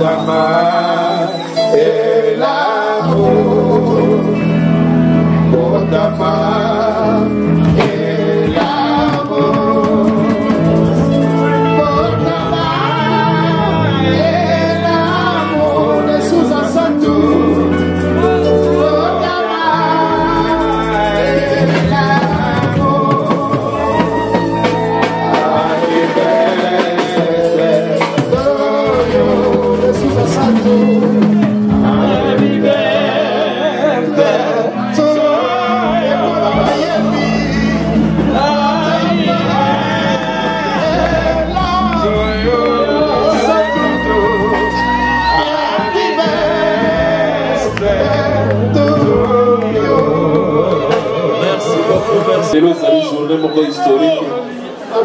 Botama et l'amour, Botama et l'amour, Botama et l'amour, de Susan Santou, Botama et l'amour, de Susan Santou. C'est une journée historique.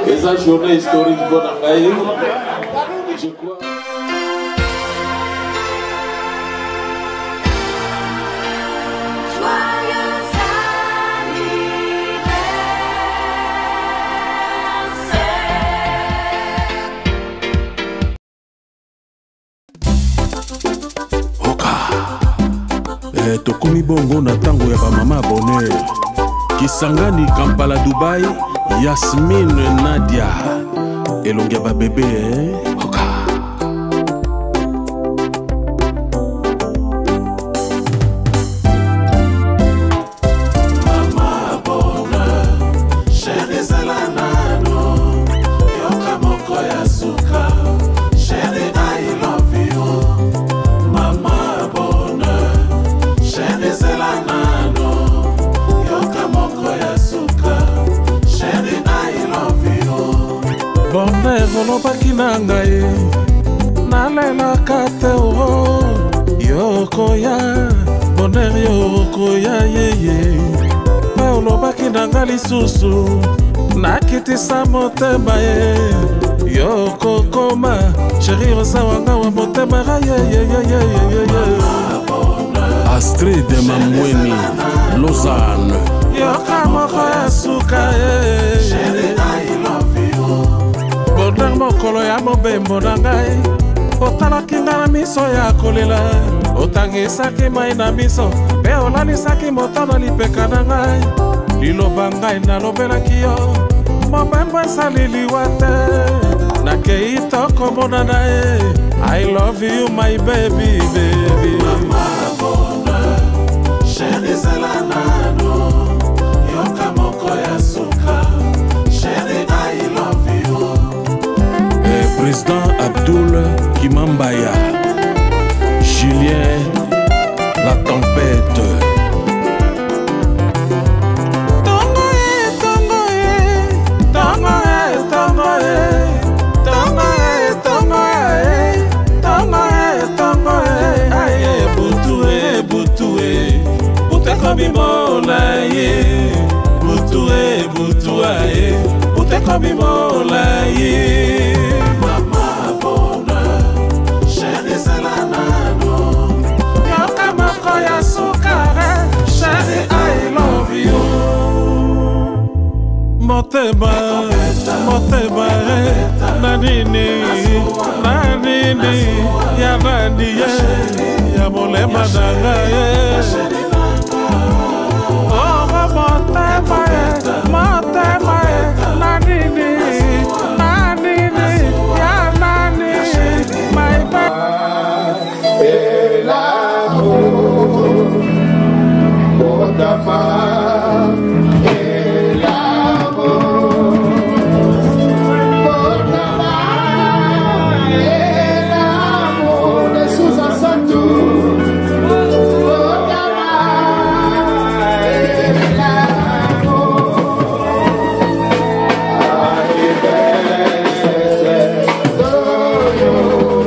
Et cette journée historique, je crois. Tokomi bongo na tango ya mama bonheur Kisangani Kampala Dubai Yasmine Nadia elongi ya bébé Oka Mama bonheur chérie Zelanano yoka moko ya suka chérie I love you Mama bonheur chérie Zelanano yoka moko ya suka chérie I love you Bonheur olobaki na ngai nalelaka te o yokoya Bonheur yokoya yeye mpe olobaki na ngai lisusu nakitisa motema ye yokokoma sheri osawanga wa motema yeyeyeyeyeye Astrid Mamweni Lausanne yoka moko ya suka chérie I love you Bonheur mokolo ya mobembo na ngai otalaki nga na miso ya kolela otangisaki mai na miso mpe olalisaki moto na lipeka na ngai liloba ngai nalobelaki yo mobembo esali liwa te nakei tokomonana ye I love you my baby baby Mama bonheur chérie Zelanano yoka moko ya suka chérie I love you Président Abdul Kimambaya Julien La Tempête Tongo e, tongo e, tongo e, tongo e, tongo e, tongo e, tongo e, tongo e, aye butu e, butu e, bute komi mola ye, butu e, butu aye, bute komi mola ye. Mama bonheur, chérie Zelanano, yoka moko ya sukare, chérie I love you. Motema, motema, nanini, nanini, ya nani ya molema nanga Oh, motema, motema, nanini, nanini, ya nani, my baby. Et l'amour, Botama et l'amour, Botama et l'amour, de Susan Santou, Botama et l'amour,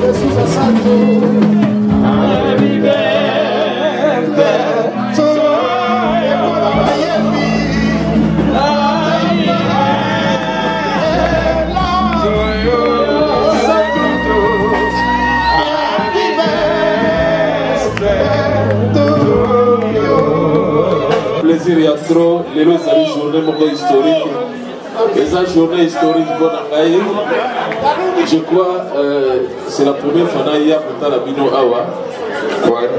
de Susan Santou. Plaisir y a trop, les lois c'est une journée historique. Et cette journée historique, bon, Je crois c'est la première fois que j'ai pour la bino awa.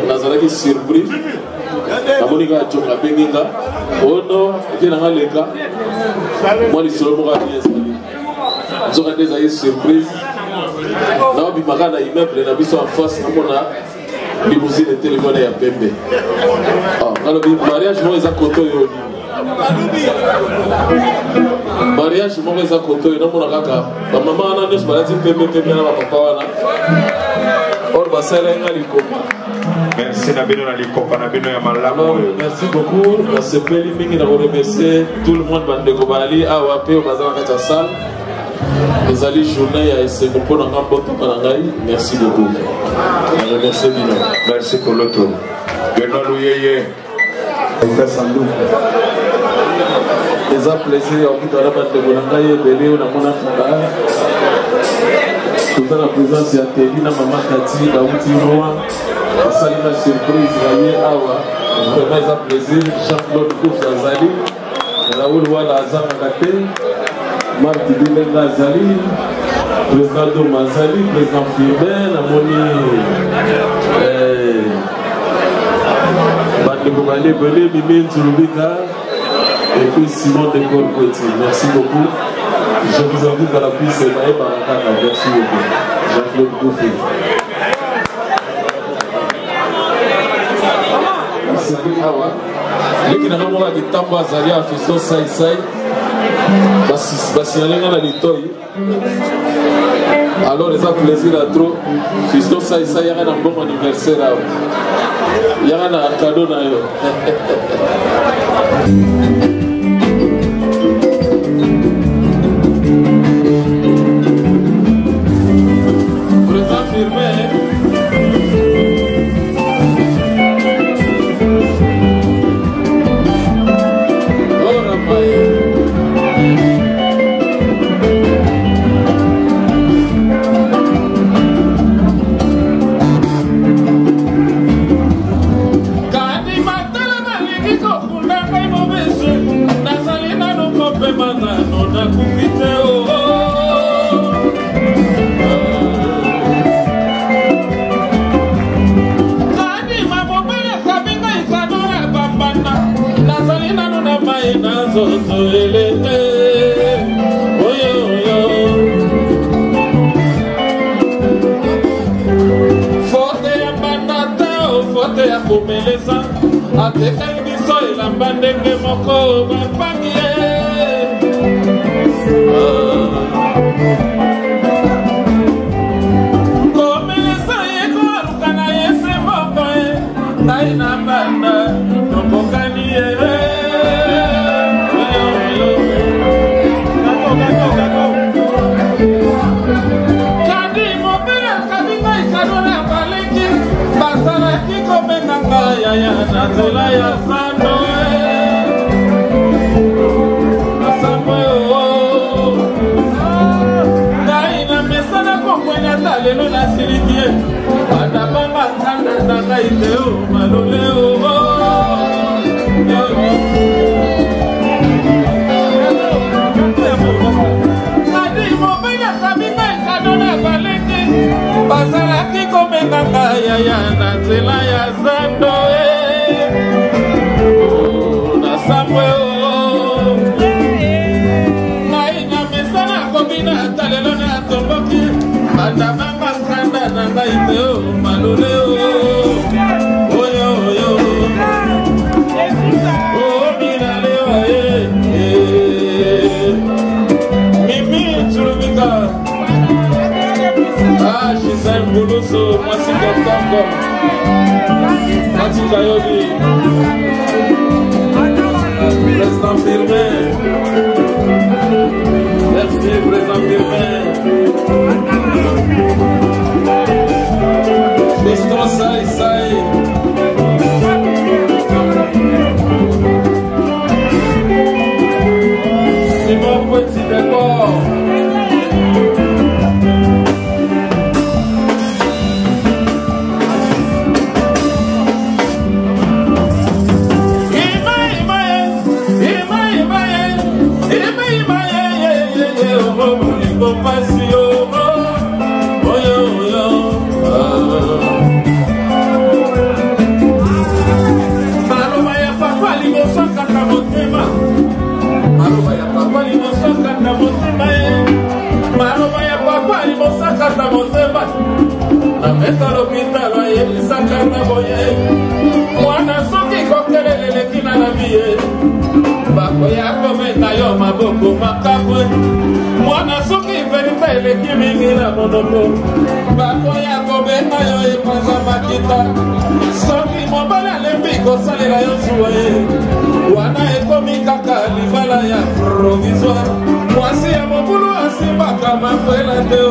Nazaraki surprise. La monica a joué à Benginga. Oh non, il y a un leka. Moi, je suis le mot à bien. Nous avons des surprises. Nous avons un immeuble, nous avons en face, nous avons limousine et téléphone à Pembe. Alors, le mariage, nous avons un coteau. Mariage, nous avons un coteau. Nous avons un coteau. Maman, nous avons un coteau. Or, merci Nabino Nalikopa, Nabino Yamalamu. Merci beaucoup. Merci beaucoup. Remercier tout le monde de Gobali, Awape, au Bazar Kassal. Les alliés journée à SMO pour un grand merci beaucoup. Merci Bino. Merci pour l'autre. Beno Louyeye. C'est un plaisir à la bande de Bolangaye, Bélé, ou la Monafaka. Tout à la présence de Télina, Maman Kati, Daouti Noa. Salina surprise, Raye Awa. Vraiment un plaisir. Jean-Claude Kouf Azali. Raoul Wala Azam Kate. Marc Dibenga Azali. Président Dom Azali. Président Philbert. Amoni. Bandegomane Belé, Mimine Zulubika. Et puis Simon de Colcoeti. Merci beaucoup. Je vous invite à la piste et Barakana. Merci beaucoup. Jean-Claude Kouf. Leki na kama kitambo azalia afiso sai sai basi alenga na litoi alors les a plaisir à trop fisto sai sai yaka na bon anniversaire là yaka na cadeau na yo présent firmé. Ateka biso elamba ndenge moko bapangie komelesa ye koaluka na ye se moko ngai na banda tokokani ye kadi mobile kabinga ikado na baleki basalaki komenganga yaya na nzela ya sando asambo ngai na mesana kokwenya ta lelo na silikie badabanga nkanda na ngai teo malole kadi mobile kabinga ikado na baleki basalaki komenganga yaya na nzela ya sando Samwe ngai na mesana komina talelo na tomboki banda bamba kanda na ngai teo malole oyo oyo oh mina lewa mimi tulubika Gisèle Boulousso moi c'est Kaptango Matika Yobi Président Firmin. Merci, Président Firmin. Fiston Saï Saï. Simon Petit Décor. Compassion. Eka l'hôpital ayebisaka na boye mwana soki kokelele leki na la vie bakoya kometa yo maboko makabwe mwana soki verite eleki mingi na monoko bakoya kobeta yo epaza makita soki mobali alembi kosalela yo zuwa ye wana ekomi kaka libala ya provisoire mwasi ya mobulu asimbaka makwela te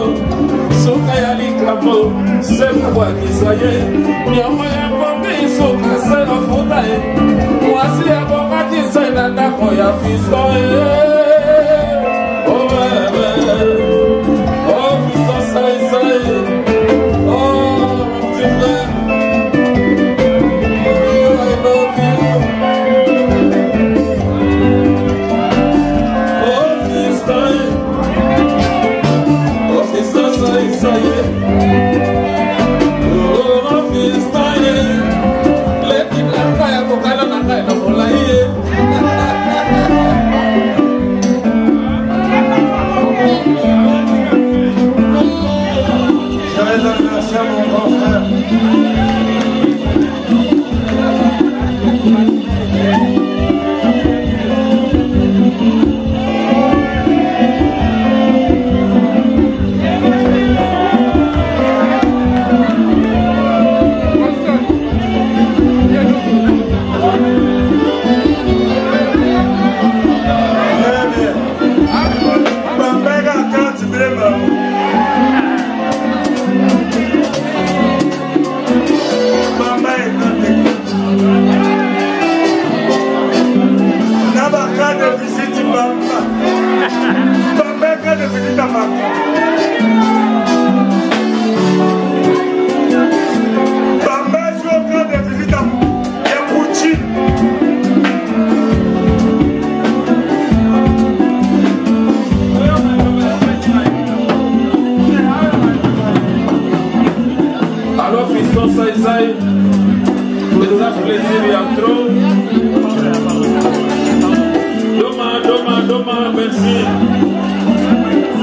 suka ya likambo sekubwakisa ye nyama ya bongi suka se lofuta ye mwasi ya bongakisa na ndako ya fisto ye fisto saisai mtima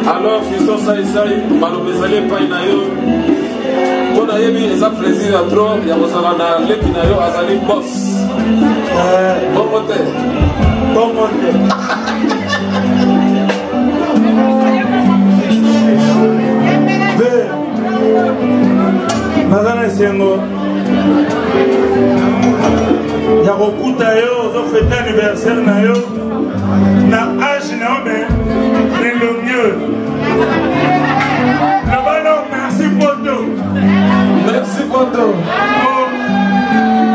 Alors, Fiston Saïsaï, malobezali epai na yo mpo nayebi eza plaisir ya trop ya kozala na leki na yo azali bos bongo te naza na esengo ya kokuta yo ozofete anniversaire na yo na age na yo me nelongi nabana merci poto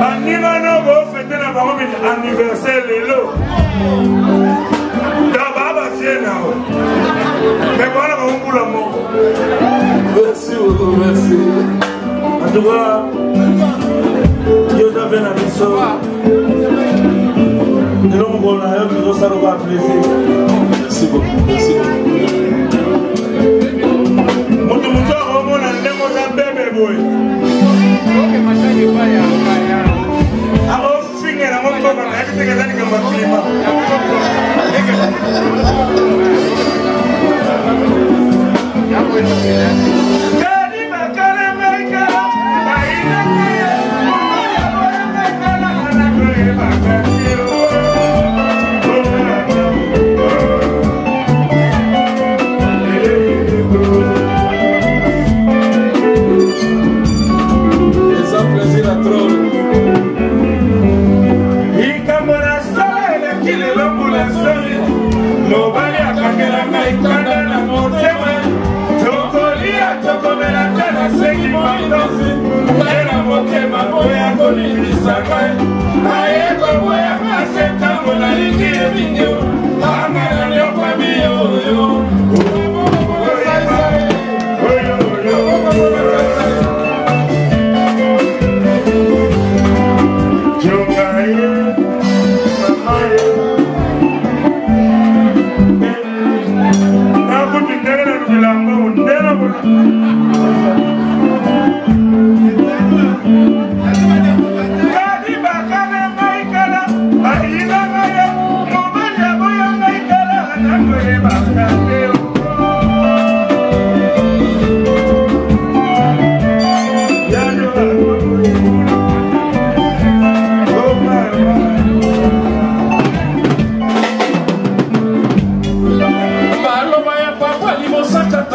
baninga no bofete na bango anniversaire lelo daba basie nao me bana baombula moko merci beaucoup merci en tout cas yo zabe na biso lelo mokolo na yo tozosala kwa plaisir. Merci beaucoup, merci beaucoup. Moto moto akomona ndenge za bebe boye akofingela motoka nayebi teke eza likambo klima kadi bakala ngaikala bainakuye ngaikala anakoye bakasio mobali akangela ngai kanda na motema tokolia tokomela te na sengi mandozi ngai na motema boya kolibisa ngai naye koboya ngase ntango nalingi ebinyo angana liokwami yoyo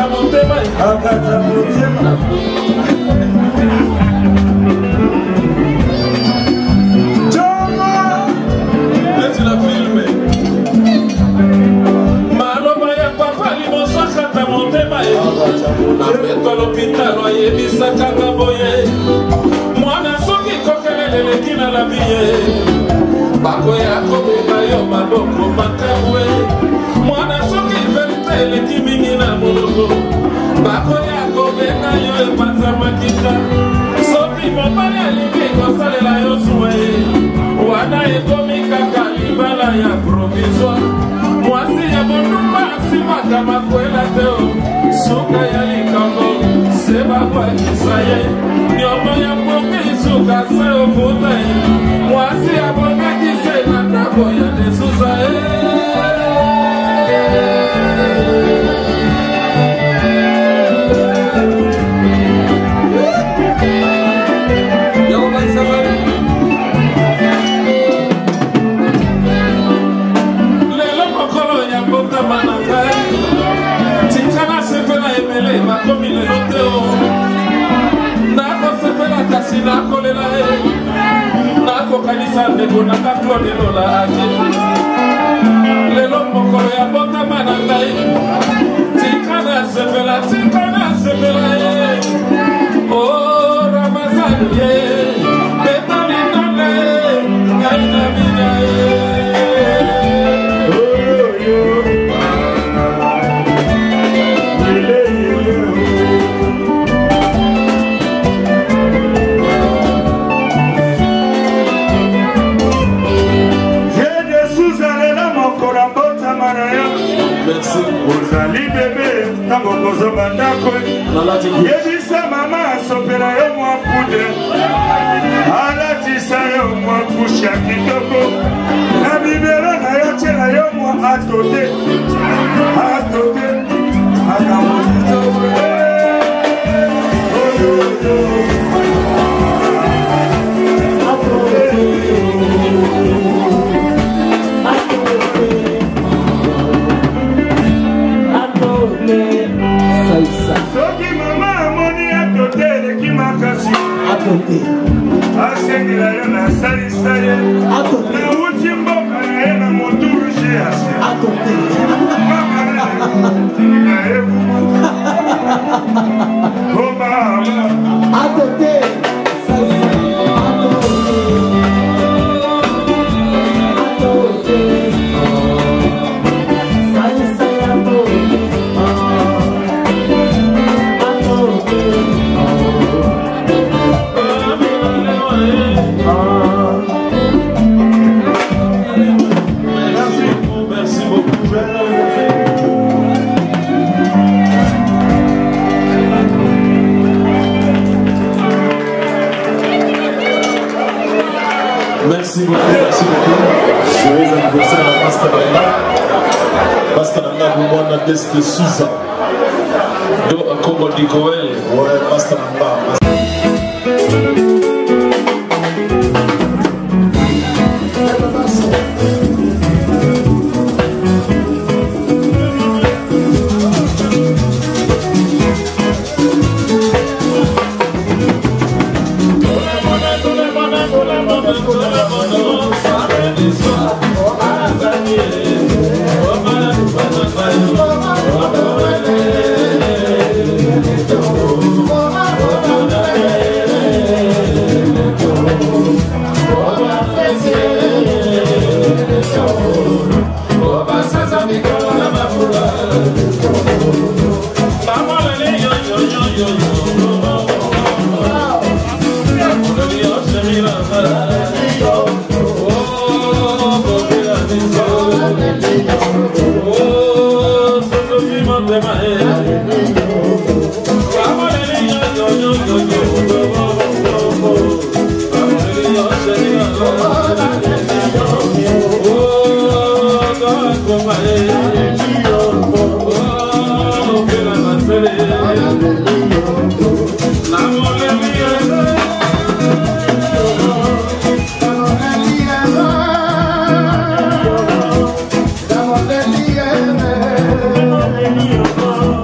akata motema leti na filme maloba ya papa liboso akata motema abeto lopitalo ayebisakaka boye mwana soki kokelele leki na la vie bakoya kobeba yo maboko makabwe mwana soki verite eleki mingi na moloko bakoya kobenga yo epanza makita soki mobali alingi kosalela yo zwe wana ekomi kaka libala ya provisoire mwasi ya bondumba asimaka makwela teo suka ya likambo se bakwakisa ye nyongo ya mboki suka se ofuta ye mwasi ya bondaki se na ndako ya desusa ye lelo mokolo ya mbotama na ngai tikana sepela ebele bakomi lelo teo nakosepela kasi nakolela ye nakokanisa ndeko nanga Claude Lola ake lelo mokolo ya mbotama na ngai tikana sepela ye o Ramazani ye betalinole ngai na bina ye ozali bebe ntango kozoba ndako yebisa mama asopela yo mwa pudre alatisa yo mwa kushe ya kitoko na bibelo na yo tiela yo mwa atote akamozitowe soki mama amoni atote eleki makasi asengela yo na salisa ye nauti mboka na ye na moturge ase na ebu omama Merci beaucoup. Joyeux anniversaire à Pastor Nanga Bumwana Deste Souza. Do a Congo di Goel. Ouais, Pastor Nanga.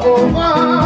Oh,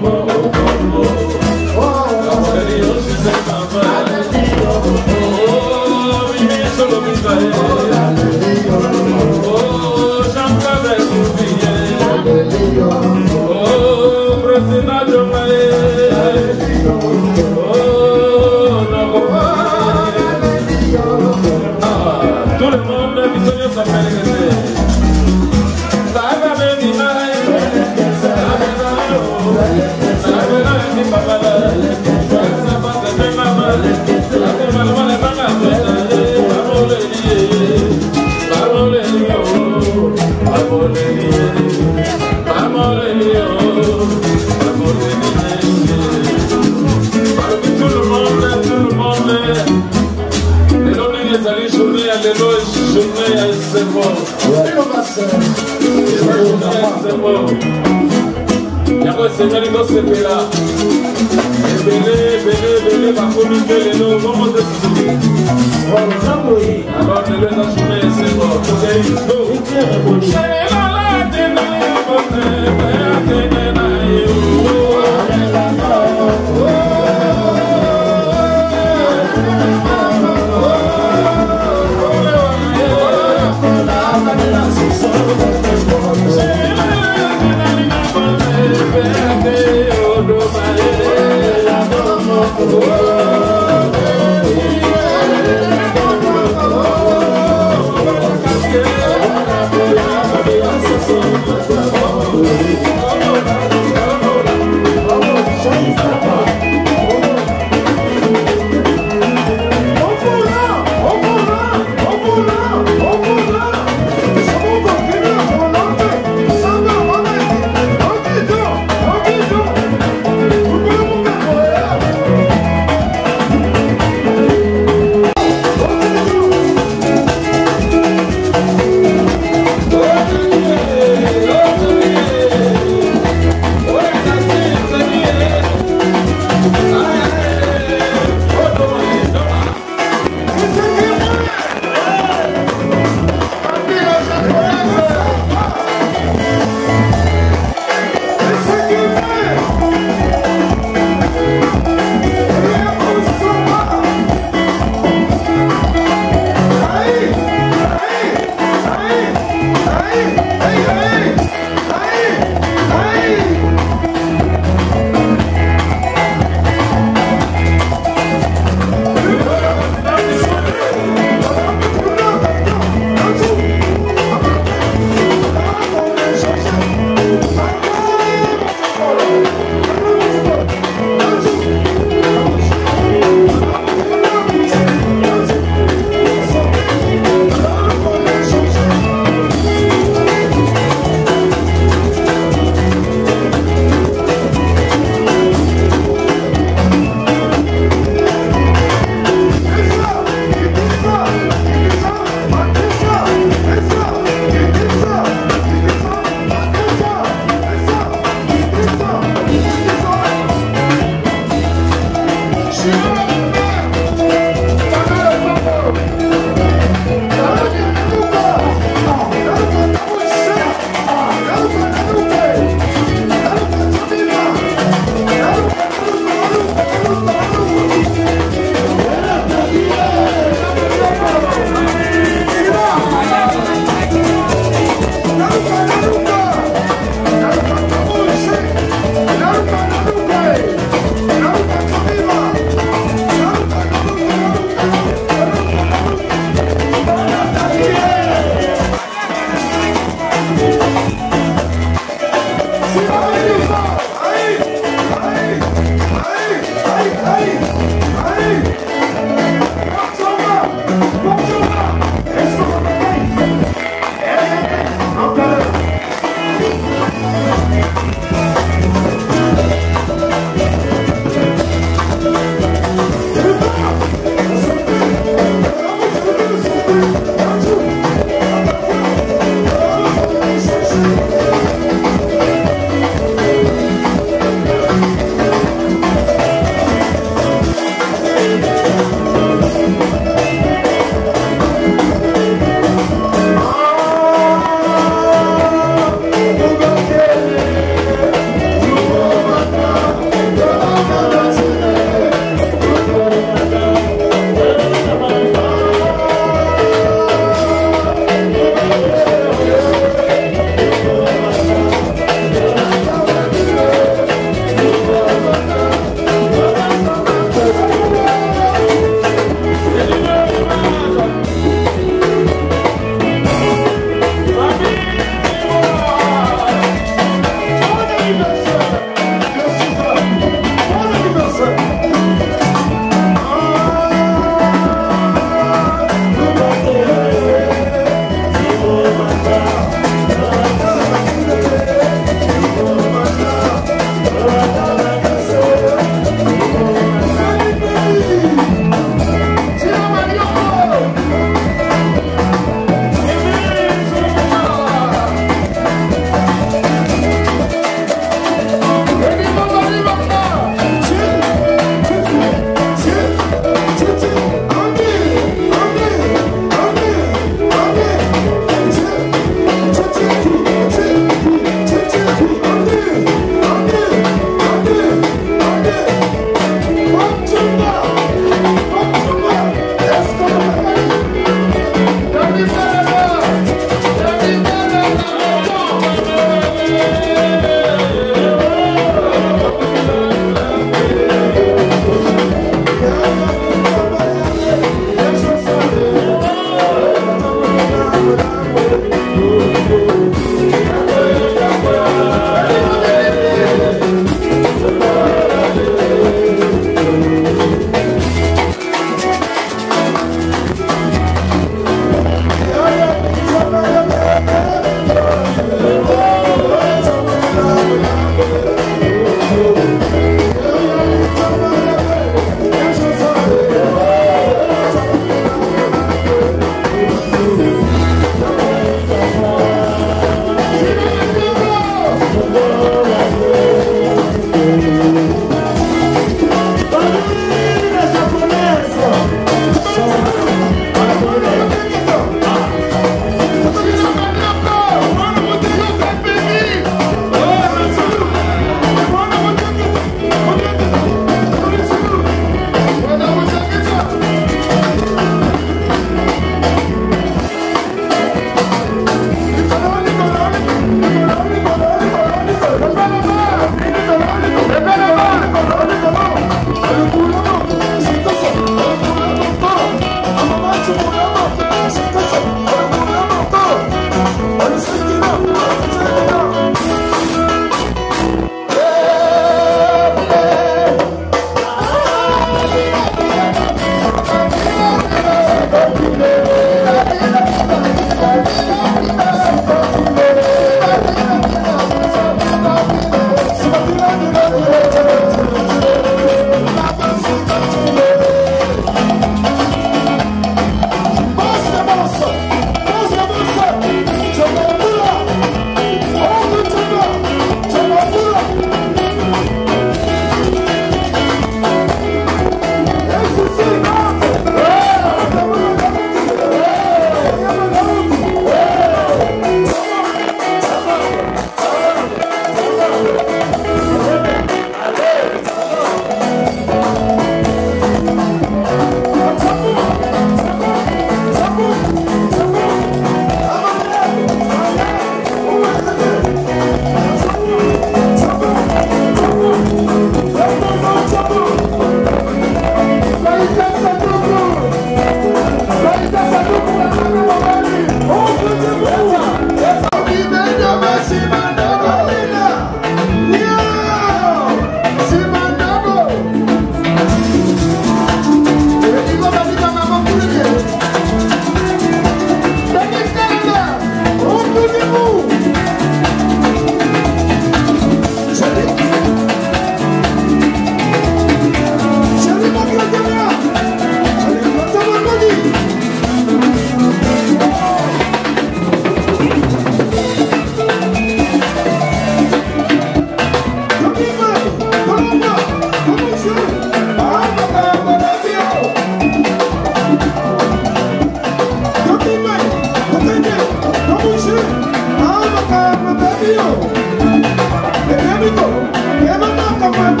Yeah.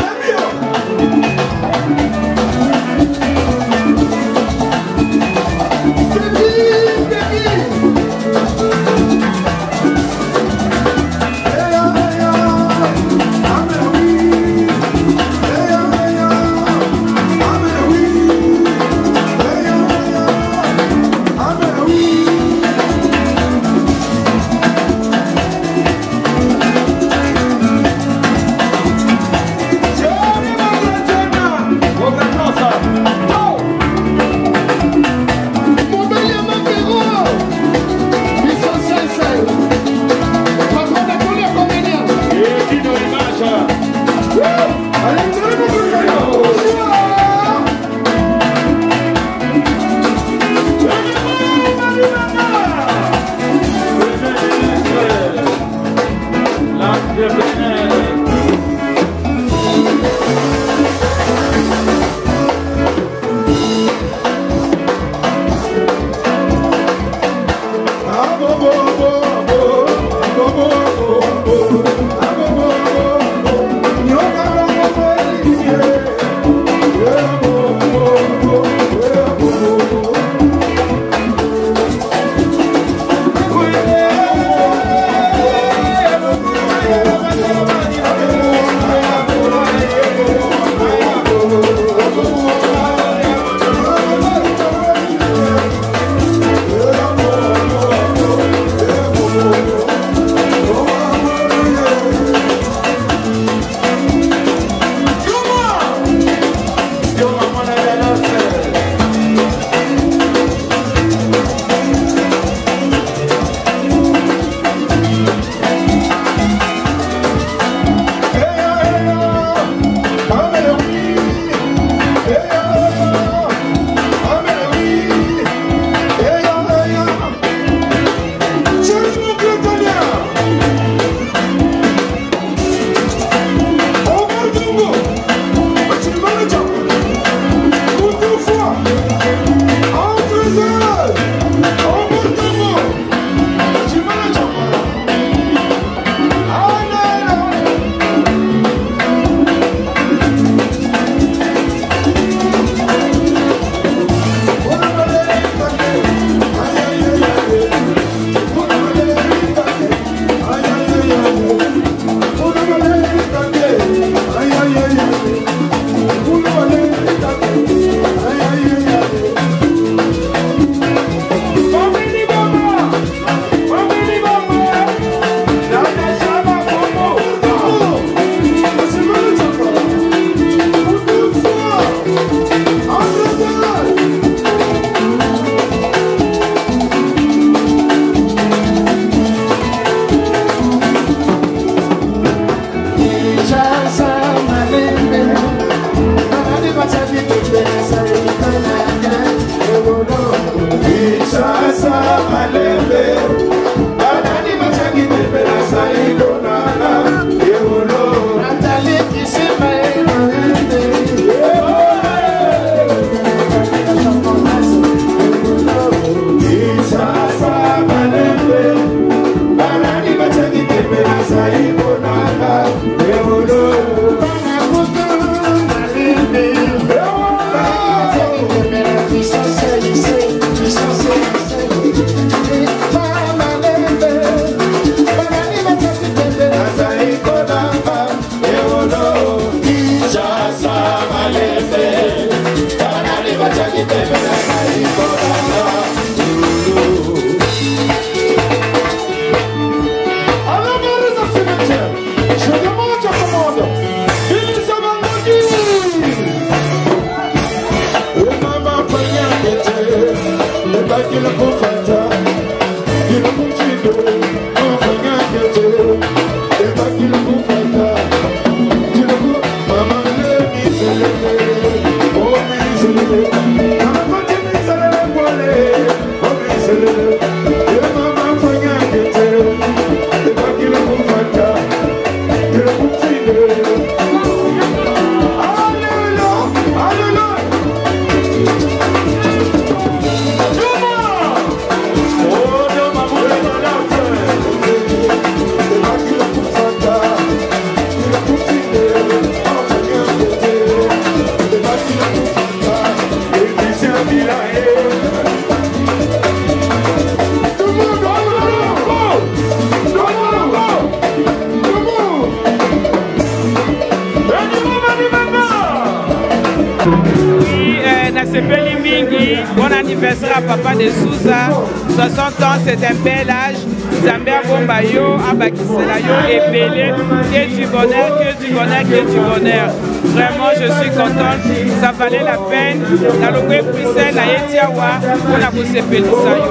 Sepeli Mingi, bon anniversaire à papa de Souza. 60 ans, c'est un bel âge. Zambia Bombayo, Abakiselayo, Epele, que du bonheur, que du bonheur, que du bonheur. Vraiment, je suis contente, ça valait la peine. Dans le groupe Puissel, la Yetiawa, on a poussé Pélissayo.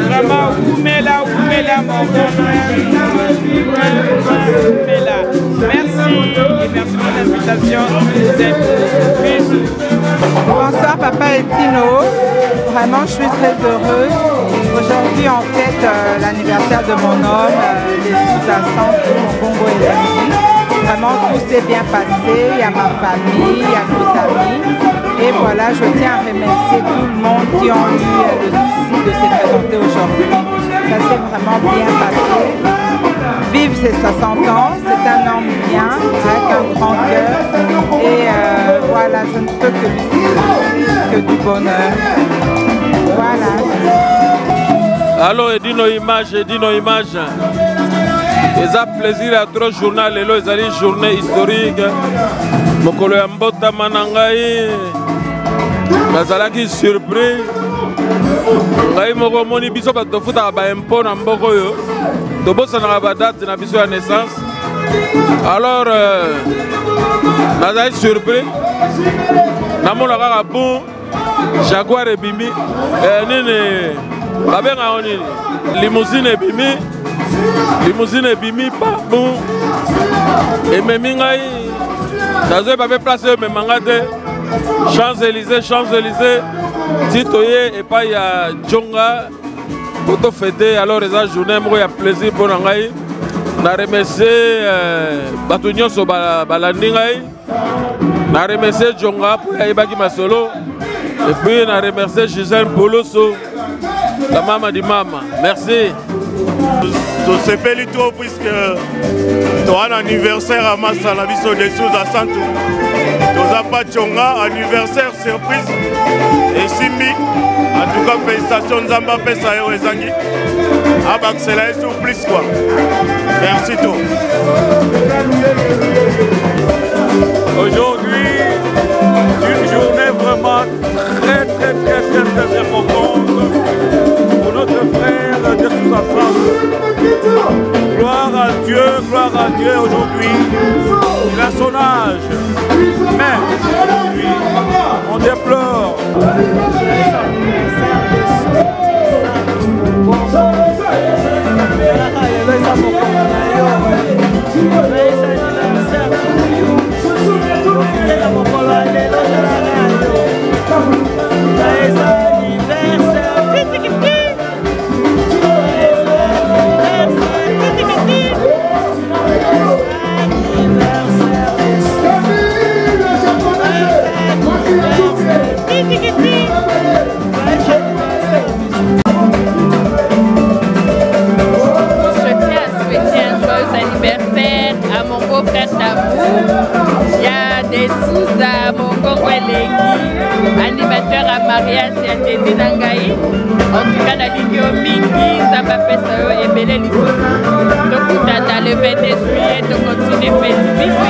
Vraiment, Oumela, mon bon frère. Oumela. Merci et merci pour l'invitation. Bonsoir, papa et Tino. Vraiment, je suis très heureuse. Aujourd'hui, on fête l'anniversaire de mon homme, les sous-jacents de Bongo et Lengi. Vraiment, tout s'est bien passé. Il y a ma famille, il y a nos amis. Et voilà, je tiens à remercier tout le monde qui ont eu le souci de se présenter aujourd'hui. Ça s'est vraiment bien passé. Vive ses 60 ans, c'est un homme bien, avec un grand cœur. Et voilà, je ne peux que lui souhaiter que du bonheur. Voilà. Alors, Edino Image. C'est un plaisir à trois journal. C'est une journée historique. Mokolo ya mbota manangai. Nazalaki surpris. Ngai moko moni biso bato futa ba impôt na mboko yo. Tobosa na ba date na biso ya naissance. Alors nazali surpris. Namona kaka bon Jaguar ebimi. Nini babenga onini. Limousine ebimi pa bon. Ememi ngai. Nazo ba place memanga te. Champs-Élysées, Titoye et pas il y a Djonga pour te fêter. Alors les journées, il y a plaisir pour nous. Je remercie Batunyo so balandingai. Je remercie Djonga pour Aibaki Masolo. Et puis je remercie Gisèle Poloso, la maman du maman. Merci. Je sais pas du tout puisque tu as un anniversaire à Massalabiso de Souza Santou. Toza Pachonga, anniversaire surprise et Simbi. En tout cas, félicitations Zamba Pesayo et Zangi. Abaxela et plus quoi. Merci tout. Aujourd'hui, une journée vraiment très importante pour notre frère de Souza Santou. Gloire à Dieu aujourd'hui. Il a son âge. Mais aujourd'hui, on déplore. Animateur à mariage et Teddy Nangaï. En tout cas, la ligne Mingi, Zamba Pesayo et Belé Lissou. Donc, le 22 juillet, on continue à faire du bisou.